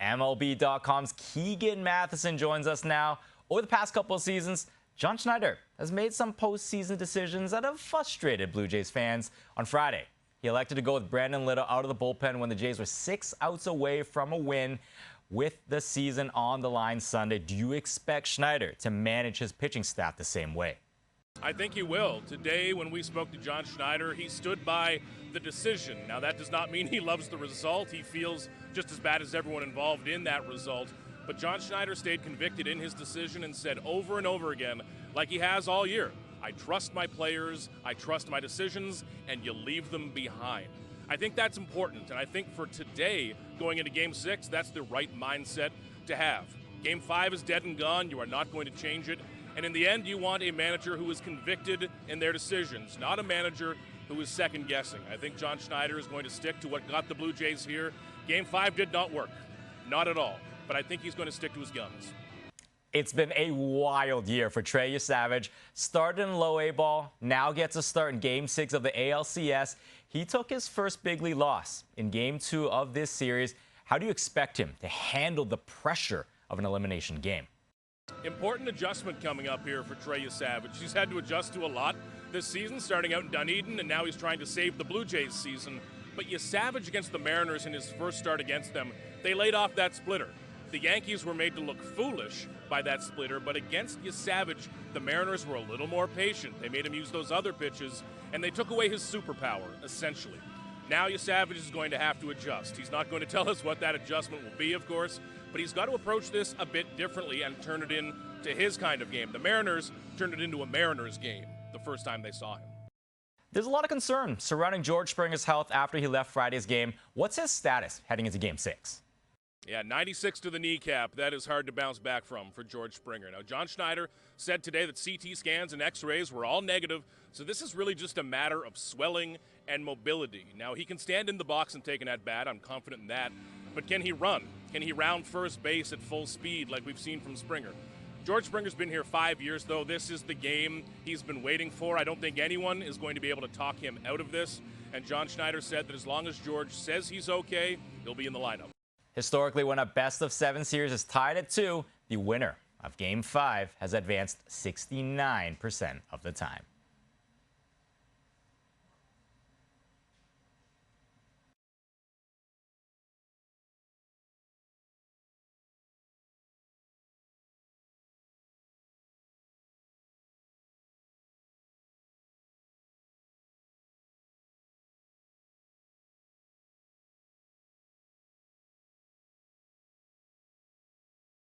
MLB.com's Keegan Matheson joins us now. Over the past couple of seasons, John Schneider has made some postseason decisions that have frustrated Blue Jays fans. On Friday, he elected to go with Brendon Little out of the bullpen when the Jays were 6 outs away from a win with the season on the line Sunday. Do you expect Schneider to manage his pitching staff the same way? I think he will. Today, when we spoke to John Schneider, he stood by the decision. Now, that does not mean he loves the result. He feels just as bad as everyone involved in that result. But John Schneider stayed convicted in his decision and said over and over again, like he has all year, I trust my players, I trust my decisions, and you leave them behind. I think that's important, and I think for today, going into Game 6, that's the right mindset to have. Game 5 is dead and gone. You are not going to change it. And in the end, you want a manager who is convicted in their decisions, not a manager who is second-guessing. I think John Schneider is going to stick to what got the Blue Jays here. Game 5 did not work, not at all. But I think he's going to stick to his guns. It's been a wild year for Trey Yesavage. Started in low A ball, now gets a start in Game 6 of the ALCS. He took his first big league loss in Game 2 of this series. How do you expect him to handle the pressure of an elimination game? Important adjustment coming up here for Trey Yesavage. He's had to adjust to a lot this season, starting out in Dunedin, and now he's trying to save the Blue Jays season. But Yesavage against the Mariners in his first start against them, they laid off that splitter. The Yankees were made to look foolish by that splitter, but against Yesavage, the Mariners were a little more patient. They made him use those other pitches, and they took away his superpower, essentially. Now Yesavage is going to have to adjust. He's not going to tell us what that adjustment will be, of course, but he's got to approach this a bit differently and turn it into his kind of game. The Mariners turned it into a Mariners game the first time they saw him. There's a lot of concern surrounding George Springer's health after he left Friday's game. What's his status heading into Game 6? Yeah, 96 to the kneecap. That is hard to bounce back from for George Springer. Now, John Schneider said today that CT scans and X-rays were all negative, so this is really just a matter of swelling and mobility. Now, he can stand in the box and take an at-bat. I'm confident in that. But can he run? Can he round first base at full speed like we've seen from Springer? George Springer's been here 5 years, though. This is the game he's been waiting for. I don't think anyone is going to be able to talk him out of this. And John Schneider said that as long as George says he's okay, he'll be in the lineup. Historically, when a best-of-7 series is tied at 2, the winner of Game 5 has advanced 69% of the time.